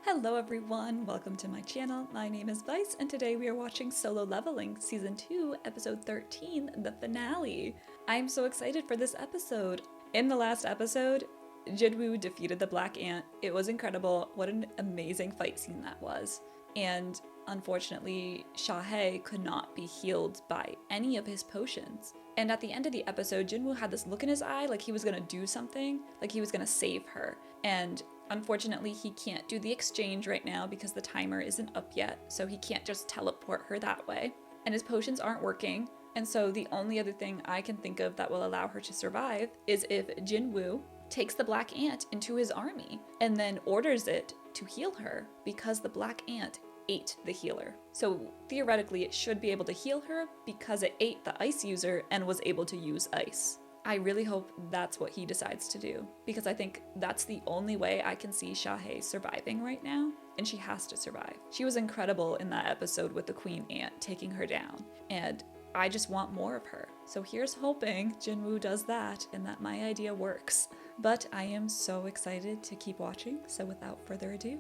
Hello everyone, welcome to my channel. My name is Vice and today we are watching Solo Leveling Season 2, Episode 13, the finale. I'm so excited for this episode. In the last episode, Jinwoo defeated the Black Ant. It was incredible. What an amazing fight scene that was. And unfortunately, Hae could not be healed by any of his potions. And at the end of the episode, Jinwoo had this look in his eye like he was gonna do something, like he was gonna save her. And unfortunately, he can't do the exchange right now because the timer isn't up yet, so he can't just teleport her that way. And his potions aren't working, and so the only other thing I can think of that will allow her to survive is if Jinwoo takes the Black Ant into his army and then orders it to heal her because the Black Ant ate the healer. So theoretically, it should be able to heal her because it ate the ice user and was able to use ice. I really hope that's what he decides to do, because I think that's the only way I can see Hae surviving right now, and she has to survive. She was incredible in that episode with the Queen Ant taking her down, and I just want more of her. So here's hoping Jinwoo does that and that my idea works. But I am so excited to keep watching, so without further ado,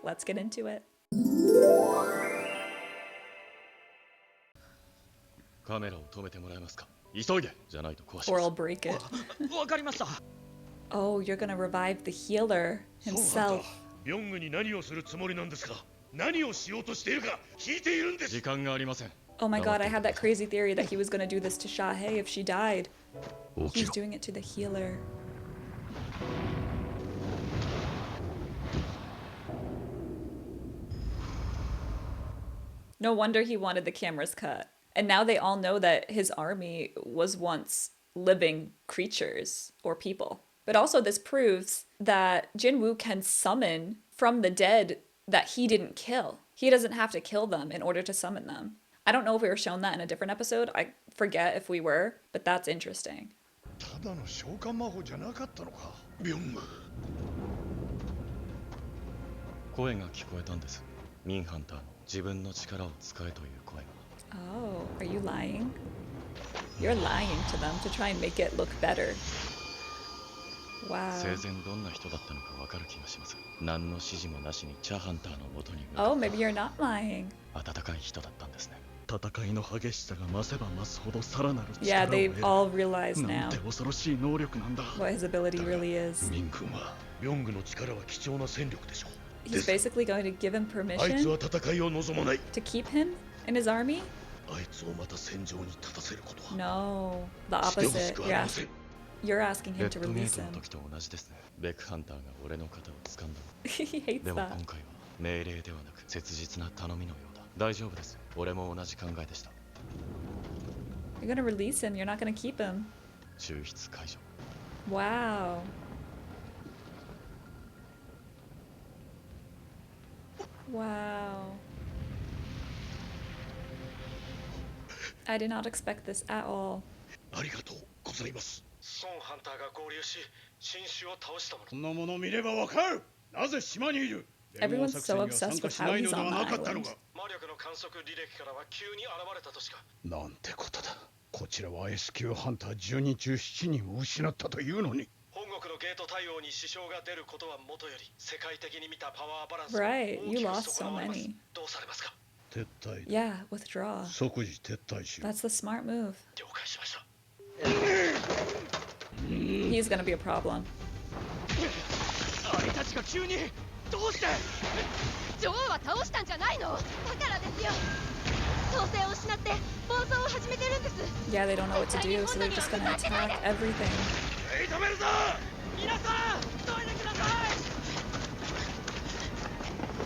let's get into it. カメラを止めてもらえますか。急いでじゃないと壊し Or ま I'll break it. わかりました。 Oh, you're gonna revive the healer そうなん himself. だ。ビョングに何をするつもりなんですか。何をしようとしているか聞いているんです。時間がありません。 Oh my god, I had that crazy theory that he was gonna do this to Hae if she died. 起き He's ろ。 doing it to the healer. No wonder he wanted the cameras cut. And now they all know that his army was once living creatures or people. But also this proves that Jinwoo can summon from the dead that he didn't kill. He doesn't have to kill them in order to summon them. I don't know if we were shown that in a different episode. I forget if we were, but that's interesting. ただの召喚魔法じゃなかったのか。ビョング。声が聞こえたんです。ミンハンターの自分の力を使えという声が。 Oh, are you lying? You're lying to them to try and make it look better. Wow. 生前どんな人だったのかわかる気がします。何の指示もなしにチャハンターの元に向か Oh, った maybe you're not lying. 温かい人だったんですね。戦いの激しさが増せば増すほどさらなる Yeah, 力を they 得る。 all realize な now んて恐ろしい能力なんだ。 what his ability really is. ミン君はビョングの力は貴重な戦力でしょう。 He's basically going to give him あいつ permission は戦いを望まない。 to keep him in his army? あいつをまた戦場に立たせることは No, the してほし opposite. くありません。 You're asking レ him ッ to ドゲー release トの him. 時と同じですね。ベクハンターが俺の肩を掴んだ。 He hates でも that. 今回は命令ではなく切実な頼みのようだ。大丈夫です。俺も同じ考えでした。 You're gonna release him, you're not gonna keep him. 抽出解除。 Wow. Wow. I did not expect this at all. ありがとうございます。ソンハンターが合流し、新種を倒したもの。こんなものを見ればわかる。なぜ島にいる。 Everyone's so obsessed with how he's on the なかったの island. か。魔力の観測履歴からは急に現れたとしか。なんてことだ。こちらは S 級ハンター10人中7人を失ったというのに。本国のゲート対応に支障が出ることはもとより、世界的に見たパワーバランスが Right, 大 you きく lost so 損なわれます。 many. どうされますか。撤退。 Yeah, withdraw. 即時撤退しよう。 That's the smart move. 了解しました。 He's gonna be a problem. あいたちが急にどうして。女王は倒したんじゃないの。だからですよ。統制を失って暴走を始めてるんです。 Yeah, they don't know what to do, so they're just gonna attack everything. 止めるぞ。皆さん、どいてください。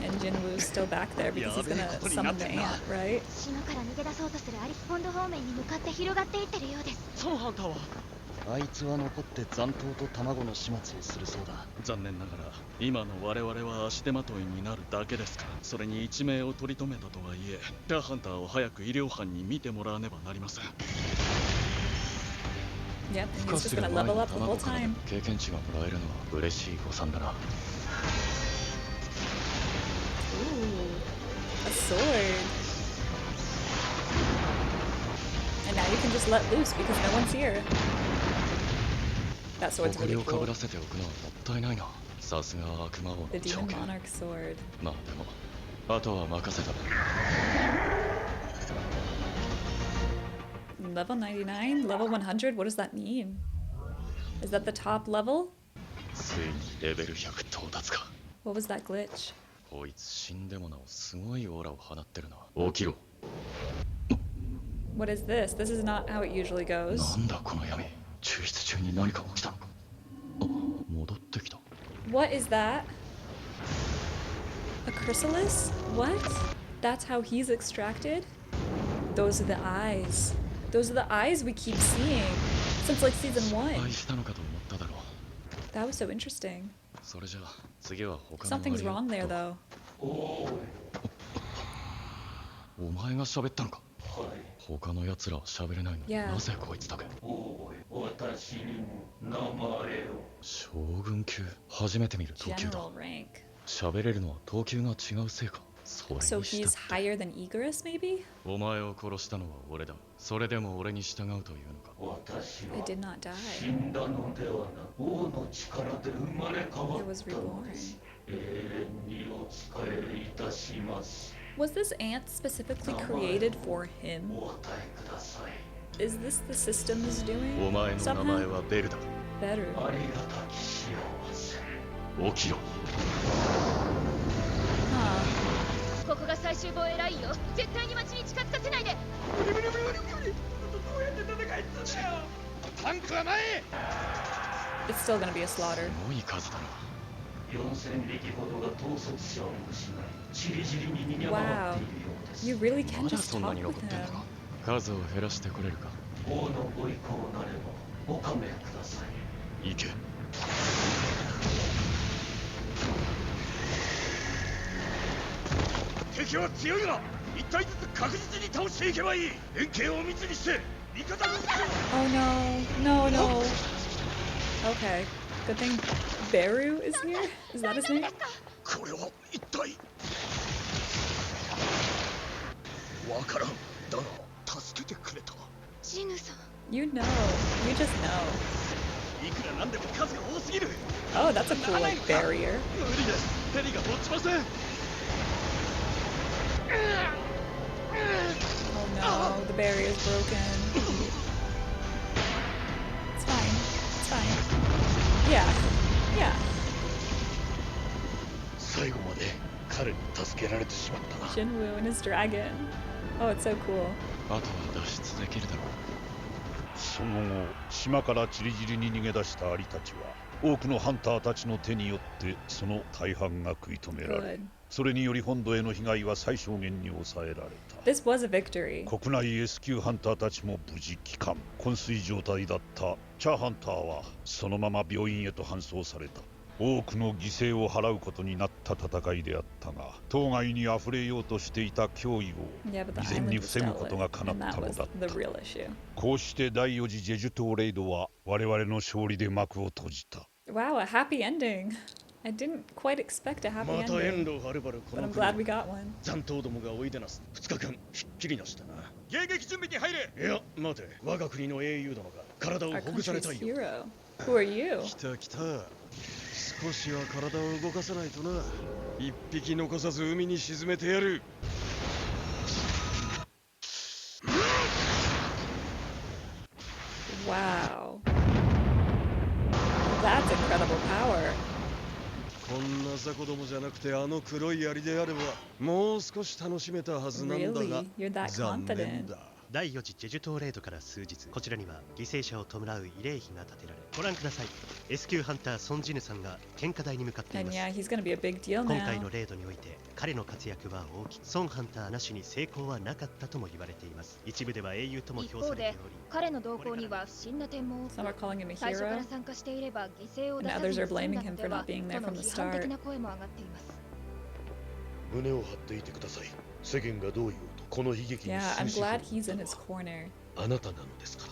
And Jinwoo's still back there because he's gonna summon the ant, right? 島から逃げ出そうとするアリスポンド方面に向かって広がっていってるようです。ソンハンターはあいつは残って残党と卵の始末をするそうだ。残念ながら今の我々は足手まといになるだけですから。それに一命を取り留めたとはいえ、チャーハンターを早く医療班に見てもらわねばなりません。 Yep, and 孵化 he's す just る gonna 前 level の up the whole 卵から time. 経験値がもらえるのは嬉しい誤算だな。 Ooh, a sword. And now you can just let loose because no one's here. That sword's 誇り really をかぶ cool. らせておくのはもったいないな。さすが悪魔王の The 長 Demon 兄。 Monarch sword. まあでもあとは任せた。 Level 99? Level 100? What does that mean? Is that the top level? ついにレベル100到達か。 What was that glitch? こいつ死んでもなおすごいオーラを放ってるな。起きろ。 What is this? This is not how it usually な goes. んだこの闇。抽出中に何か起きたのか。あ、戻ってきた。 What is that? A chrysalis? What? That's how he's extracted? Those are the eyes. Those are the eyes we keep seeing since like season 失 1. 敗したのかと思っただろう。 That was so interesting. それじゃあ次は他の Something's 割合 wrong there と though. お前が喋ったのか。他の奴らは喋れないのに、 Yeah. なぜこいつだけ。将軍級初めて見る等級だ。 General rank. 喋れるのは等級が違うせいか。それに So した he's って higher than Eagris, maybe? お前を殺したのは俺だ。それでも俺に従うというのか。 I did not die. I was reborn. Was this ant specifically created for him? Is this the system's お doing? 前の名前 Somehow? はベルだ。 Better. 起きろ。 Huh. ここが最終防衛ラインよ。絶対に町に近づかせないで。タンクは前へ。 It's still gonna be a slaughter. すごい数だな。 Wow. You really ま can だ just そんな talk に with 残ってんの him. か。数を減らしてくれるか。行け。 敵は強いが一体ずつ確実に倒していけばいい。連携を密にして味方を撃つよ。 Oh no. No, no. Okay. Good thing Beru is here? Is that his name? これは一体。わからん。だが助けてくれた。ジヌさん。 You know. You just know. いくらなんでも数が多すぎる。 Oh, that's a cool like barrier. 無理です。ヘリが持ちません。 Oh no, the barrier is broken. It's fine. It's fine. Yeah. Yeah. 最後まで彼に助けられてしまったな。 Jinwoo and his dragon. Oh, it's so cool. あとは脱出できるだろう。その後、島から散り散りに逃げ出したアリたちは多くのハンターたちの手によってその大半が食い止められ、 Good. それにより本土への被害は最小限に抑えられた。 This was a victory. 国内 S 級ハンターたちも無事帰還。昏睡状態だったチャーハンターはそのまま病院へと搬送された。多くの犠牲を払うことになった戦いであったが、当該に溢れようとしていた脅威を Yeah, but the 未然 island に was 防ぐ dealt こと with, が叶っ and た that の was だっ the た。 real issue. こうして第4次ジェジュ島レイドは我々の勝利で幕を閉じた。 Wow, a happy ending. I didn't quite expect a happy また遠 ending, 路はるばるこ but の I'm glad 国 we got one. 残党どもが追い出なす2日間ひっきりなしだな。迎撃準備に入れ。いや待て、我が国の英雄殿が体を Our ほぐされ country's たいよ。 hero. Who are you? 来た来た。少しは体を動かさないとな。一匹残さず海に沈めてやる。 Wow. That's incredible power. こんな雑魚どもじゃなくてあの黒い槍であればもう少し楽しめたはずなんだが Really? You're that 残念 confident. だ。第4次ジェジュ島レイドから数日、こちらには犠牲者を弔う慰霊碑が建てられ、ご覧ください。 S 級ハンターソンジヌさんが献花台に向かってい And ます。 yeah, he's gonna be a big deal 今回 now. のレイドにおいて彼の活躍は大きく、ソンハンターなしに成功はなかったとも言われています。一部では英雄とも評されており、彼の動向には不審な点も多 Some are く、 calling him a 最初から hero. 参加していれば犠牲を出 And さず others に are 済ん blaming だ him ので for は not being と there の from the 批判的 start. な声も上がっています。胸を張っていてください。世間がどう言おうとこの悲劇に Yeah, I'm 終止符を glad 打 he's った in の his は corner. あなたなのですか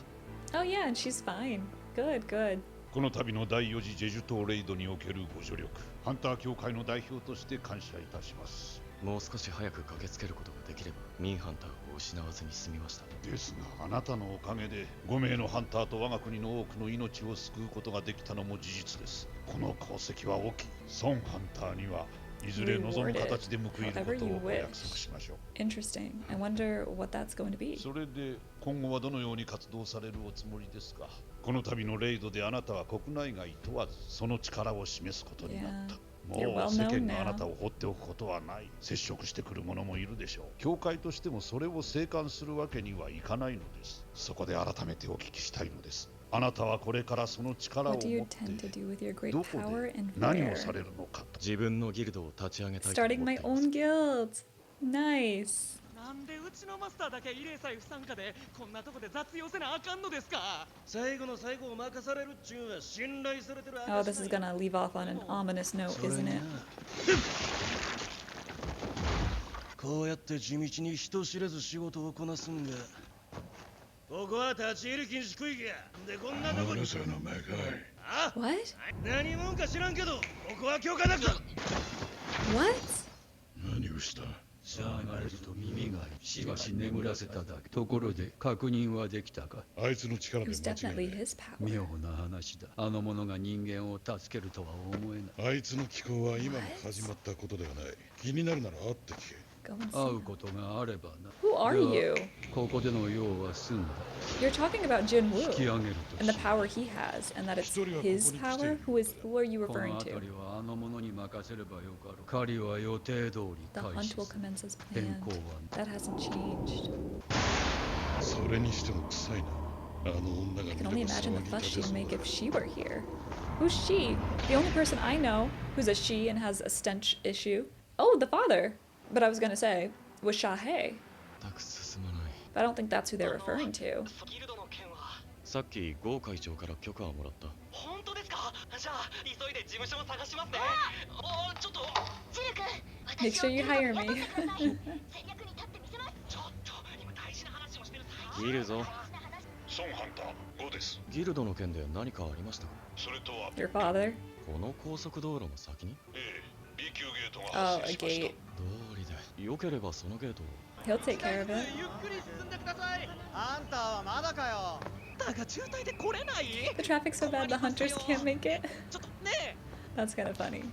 ら。 Oh yeah, and she's fine. Good, good. この度の第4次ジェジュ島レイドにおけるご助力、ハンター協会の代表として感謝いたします。もう少し早く駆けつけることができればミンハンターを失わずに済みました。ですがあなたのおかげで5名のハンターと我が国の多くの命を救うことができたのも事実です。この功績は大きい。孫ハンターにはいずれ望む形で報いることをお約束しましょう。 Interesting. I wonder what that's going to be. それで今後はどのように活動されるおつもりですか？この度のレイドであなたは国内外問わずその力を示すことになった。You're もう well 世 known 間があな now. たを放っておくことはない。接触してくる者もいるでしょう。教会としてもそれを静観するわけにはいかないのです。そこで改めてお聞きしたいのです。あなたはこれからその力を持 What っ do you て tend to do with your great どこ power で and 何 where? をされるのかと。自分のギルドを立ち上げたいと Starting 思っ my ています own guild. Nice. なんでうちのマスターだけ異例さえ不参加でこんなとこで雑用せなあかんのですか？最後の最後を任されるっちゅうのは信頼されてる Oh, this is gonna leave off on an ominous note, isn't it? こうやって地道に人知れず仕事をこなすんが、ここは立ち入り禁止区域や。でこんなとこにあ What? 何者か知らんけどここは許可なく。 What? 何をした？しゃがれると耳がしばし眠らせただけ。ところで確認はできたか？あいつの力 It で was 間違い definitely ない。 his power. 妙な話だ。あの者が人間を助けるとは思えない。あいつの気候は今の始まったことではない。気になるなら会って聞け。 Go and 会 see う him. ことがあればな。 Who are で you? はここでの用は済んだ。 You're talking about 引き Jinwoo 上げると and し the power he has, and that it's his power. Who are you この referring 辺 to? りはあの者に任せればよかろう。狩りは予定通り The 開 hunt 始 will する。 commence as 変 planned. 更は That hasn't changed. それにしても臭いな。あの女が I 見 can れ only ば imagine 騒 the ぎ立 fuss て she'd そう make だ。 if she were here. Who's she? The only person I know who's a she and has a stench issue. Oh, the father. But I was gonna say was Shahe. 全く進まない。 But I don't think that's who they're referring to. ギルドの件はさっきゴー会長から許可をもらった。本当ですか？じゃあ急いで事務所を探しますね。ちょっとジル君、 Make sure you hire me. 戦略に立ってみせます。ちょっと今大事な話をしてる最中。いるぞ。孫ハンター5です。ギルドの件で何かありましたか？それとは Your father. この高速道路の先に？ B 級ゲートが Oh, 発 a 生しました。 gate. 道理で。良ければそのゲートを。 He'll take care of it. ゆっくり進んでください。あんたはまだかよ。だが渋滞で来れない？ The traffic's so bad the hunters can't make it. ちょっとね That's kind of funny.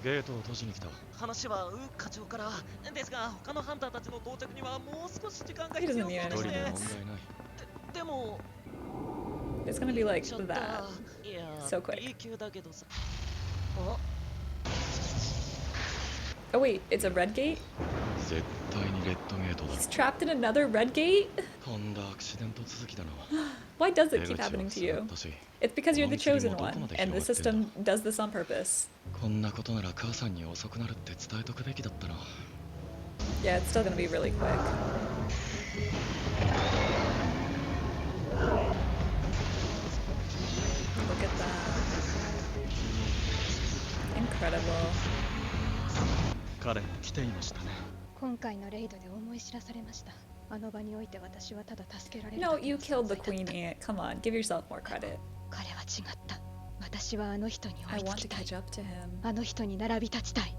ゲートを閉じに来た。話は課長からですが他のハンターたちの到着にはもう少し時間が He 必 doesn't 要 need そうで 一人で問題ない。でも It's gonna be like ちょっと that. いや So quick. B 級だけどさ Oh wait, it's a red gate? 絶対にレッドゲートだ。 He's trapped in another red gate? とんだアクシデント続きだな。 Why does it 出 keep 口は happening to 塞 you? がったし、 It's because you're the chosen one, Monster and the system does this on purpose. こんなことなら母さんに遅くなるって伝えとくべきだったな。 Yeah, it's still gonna be really quick. Look at that. Incredible. 彼も来ていましたね。今回のレイドで思い知らされました。あの場において私はただ助けられる No, だけ you の killed 存 the 在だった queen ant. Come on, give yourself more credit. 彼は違った。私はあの人に I 追い want つ to きたい。 catch up to him. あの人に並び立ちたい。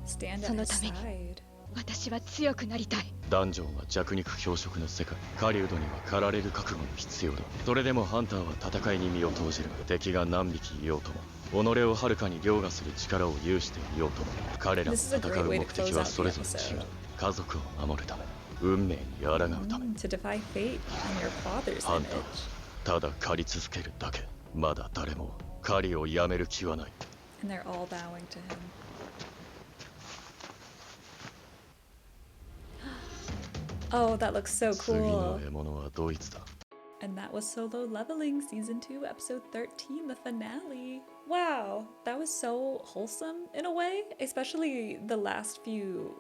Stand at その his ために side. 私は強くなりたい。ダンジョンは弱肉強食の世界。狩人には狩られる覚悟が必要だ。それでもハンターは戦いに身を投じる。敵が何匹いようとも、己をはるかに凌駕する力を有していようとも、彼らの This is a 戦 great う way 目 to 的 close は out そ the れぞれ違う episode.。家族を守るため、運命に抗うため。 To defy fate in your father's ハンタ image. ー、ただ狩り続けるだけ。まだ誰も狩りをやめる気はない。 And they're all bowing to him. Oh, that looks so 次 cool. の獲物はドイツだ。 And that was Solo Leveling Season 2, Episode 13, the finale. Wow, that was so wholesome in a way, especially the last few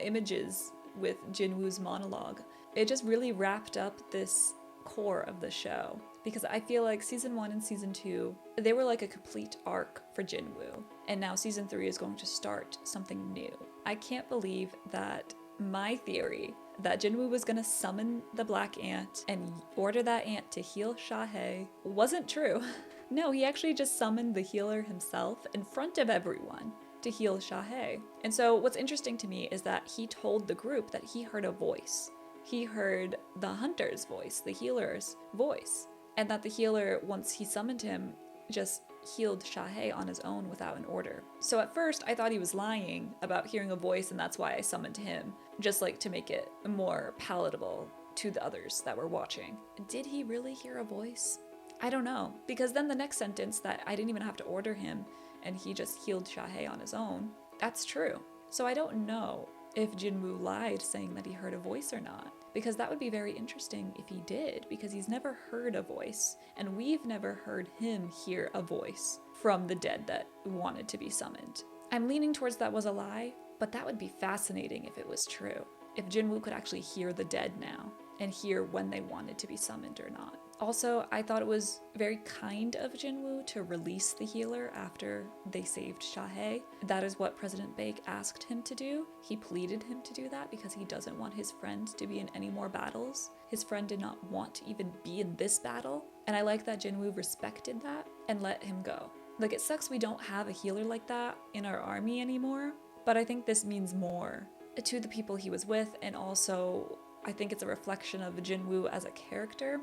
images with Jinwoo's monologue. It just really wrapped up this core of the show. Because I feel like Season 1 and Season 2, they were like a complete arc for Jinwoo. And now Season 3 is going to start something new. I can't believe that my theory that Jinwoo was gonna summon the black ant and order that ant to heal Shahe wasn't true. No, he actually just summoned the healer himself in front of everyone to heal Shahe. And so what's interesting to me is that he told the group that he heard a voice. He heard the hunter's voice, the healer's voice, and that the healer, once he summoned him, just healed Shahe on his own without an order. So at first, I thought he was lying about hearing a voice, and that's why I summoned him, just like to make it more palatable to the others that were watching. Did he really hear a voice? I don't know, because then the next sentence that I didn't even have to order him and he just healed Shahe on his own, that's true. So I don't know if Jinwoo lied saying that he heard a voice or not, because that would be very interesting if he did, because he's never heard a voice, and we've never heard him hear a voice from the dead that wanted to be summoned. I'm leaning towards that was a lie, but that would be fascinating if it was true. If Jinwoo could actually hear the dead now, and hear when they wanted to be summoned or not. Also, I thought it was very kind of Jinwoo to release the healer after they saved Shahe. That is what President Baek asked him to do. He pleaded him to do that because he doesn't want his friend to be in any more battles. His friend did not want to even be in this battle. And I like that Jinwoo respected that and let him go. Like, it sucks we don't have a healer like that in our army anymore, but I think this means more to the people he was with, and also I think it's a reflection of Jinwoo as a character,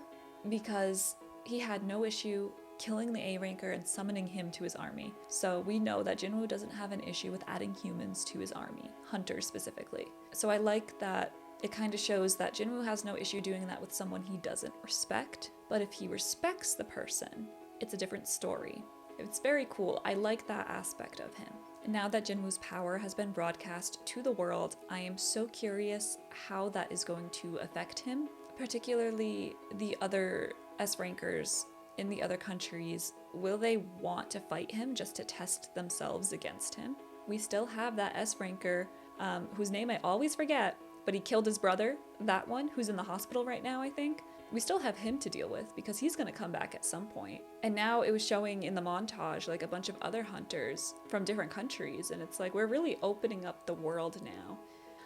because he had no issue killing the A-ranker and summoning him to his army. So we know that Jinwoo doesn't have an issue with adding humans to his army, hunters specifically. So I like that it kind of shows that Jinwoo has no issue doing that with someone he doesn't respect, but if he respects the person, it's a different story. It's very cool. I like that aspect of him. Now that Jinwoo's power has been broadcast to the world, I am so curious how that is going to affect him, particularly the other S-rankers in the other countries. Will they want to fight him just to test themselves against him? We still have that S-ranker, whose name I always forget, but he killed his brother, that one, who's in the hospital right now, I think. We still have him to deal with because he's gonna come back at some point. And now it was showing in the montage like a bunch of other hunters from different countries, and it's like we're really opening up the world now.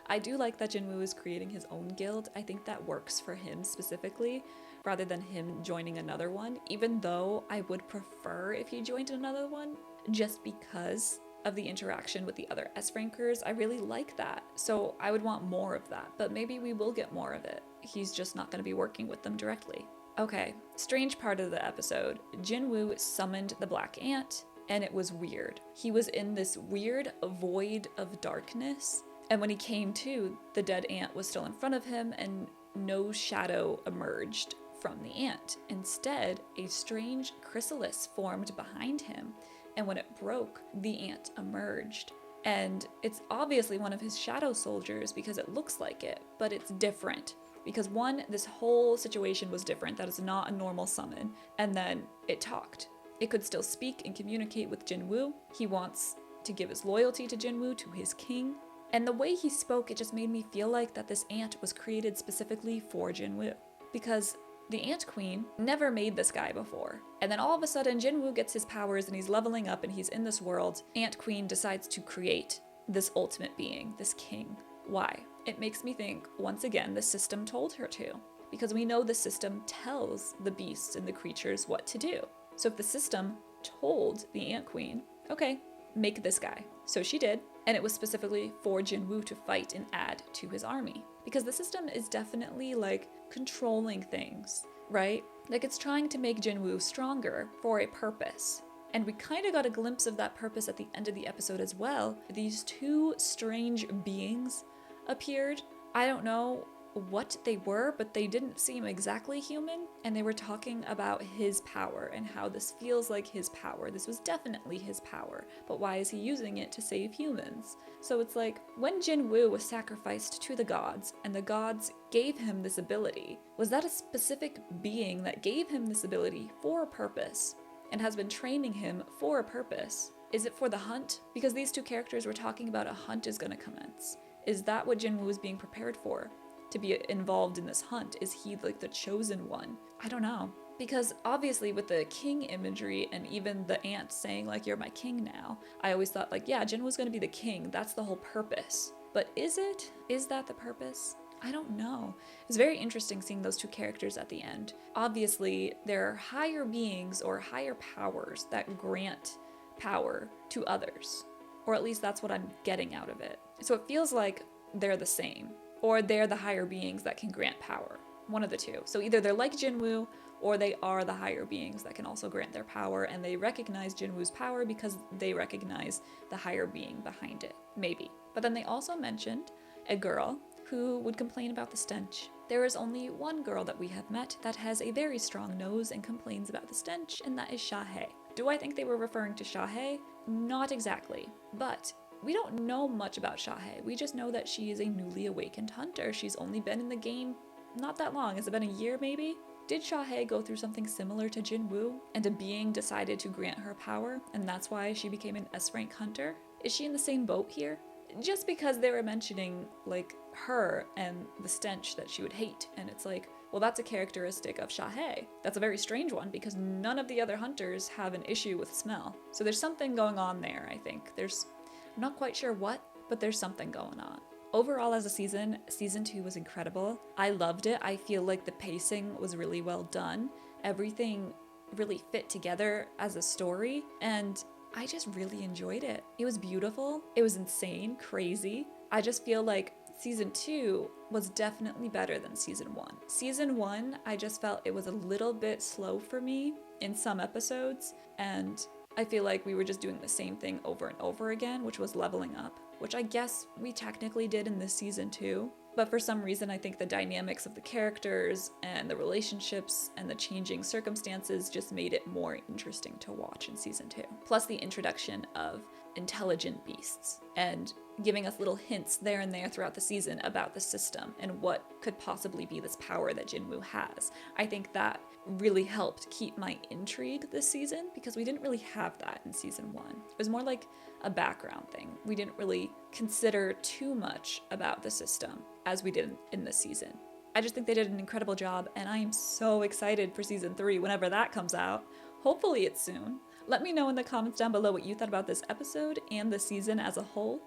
I do like that Jinwoo is creating his own guild. I think that works for him specifically, rather than him joining another one, even though I would prefer if he joined another one, just because of the interaction with the other S-rankers. I really like that. So I would want more of that, but maybe we will get more of it. He's just not going to be working with them directly. Okay, strange part of the episode. Jinwoo summoned the black ant, and it was weird. He was in this weird void of darkness, and when he came to, the dead ant was still in front of him, and no shadow emerged from the ant. Instead, a strange chrysalis formed behind him, and when it broke, the ant emerged. And it's obviously one of his shadow soldiers because it looks like it, but it's different. Because one, this whole situation was different. That is not a normal summon. And then it talked. It could still speak and communicate with Jinwoo. He wants to give his loyalty to Jinwoo, to his king. And the way he spoke, it just made me feel like that this ant was created specifically for Jinwoo. Because the Ant Queen never made this guy before. And then all of a sudden, Jinwoo gets his powers and he's leveling up and he's in this world. Ant Queen decides to create this ultimate being, this king. Why? It makes me think, once again, the system told her to. Because we know the system tells the beasts and the creatures what to do. So if the system told the Ant Queen, okay, make this guy. So she did, and it was specifically for Jinwoo to fight and add to his army. Because the system is definitely like controlling things, right? Like it's trying to make Jinwoo stronger for a purpose. And we kind of got a glimpse of that purpose at the end of the episode as well. These two strange beings appeared. I don't know what they were, but they didn't seem exactly human. And they were talking about his power and how this feels like his power. This was definitely his power, but why is he using it to save humans? So it's like, when Jinwoo was sacrificed to the gods and the gods gave him this ability, was that a specific being that gave him this ability for a purpose and has been training him for a purpose? Is it for the hunt? Because these two characters were talking about a hunt is going to commence. Is that what Jinwoo is being prepared for? To be involved in this hunt? Is he like the chosen one? I don't know. Because obviously with the king imagery and even the ant saying like, you're my king now, I always thought like, yeah, Jinwoo's gonna be the king. That's the whole purpose. But is it? Is that the purpose? I don't know. It's very interesting seeing those two characters at the end. Obviously, there are higher beings or higher powers that grant power to others. Or at least that's what I'm getting out of it. So it feels like they're the same. Or they're the higher beings that can grant power. One of the two. So either they're like Jinwoo, or they are the higher beings that can also grant their power, and they recognize Jinwoo's power because they recognize the higher being behind it. Maybe. But then they also mentioned a girl who would complain about the stench. There is only one girl that we have met that has a very strong nose and complains about the stench, and that is Hae. Do I think they were referring to Hae? Not exactly, but we don't know much about Hae. We just know that she is a newly awakened hunter. She's only been in the game not that long. Has it been a year maybe? Did Hae go through something similar to Jinwoo, and a being decided to grant her power, and that's why she became an S-rank hunter? Is she in the same boat here? Just because they were mentioning, like, her and the stench that she would hate, and it's like, well, that's a characteristic of Hae. That's a very strange one, because none of the other hunters have an issue with smell. So there's something going on there, I think. I'm not quite sure what, but there's something going on. Overall, as a season 2 was incredible. I loved it. I feel like the pacing was really well done. Everything really fit together as a story, and I just really enjoyed it. It was beautiful. It was insane, crazy. I just feel like season 2 was definitely better than season 1. Season 1, I just felt it was a little bit slow for me in some episodes, and I feel like we were just doing the same thing over and over again, which was leveling up, which I guess we technically did in this season too. But for some reason, I think the dynamics of the characters and the relationships and the changing circumstances just made it more interesting to watch in season 2. Plus the introduction of intelligent beasts and giving us little hints there and there throughout the season about the system and what could possibly be this power that Jinwoo has. I think that really helped keep my intrigue this season because we didn't really have that in season 1. It was more like a background thing. We didn't really consider too much about the system as we did in this season. I just think they did an incredible job, and I am so excited for season 3 whenever that comes out. Hopefully it's soon. Let me know in the comments down below what you thought about this episode and the season as a whole.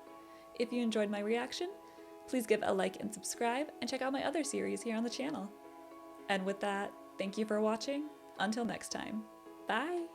If you enjoyed my reaction, please give a like and subscribe, and check out my other series here on the channel. And with that, thank you for watching. Until next time, bye!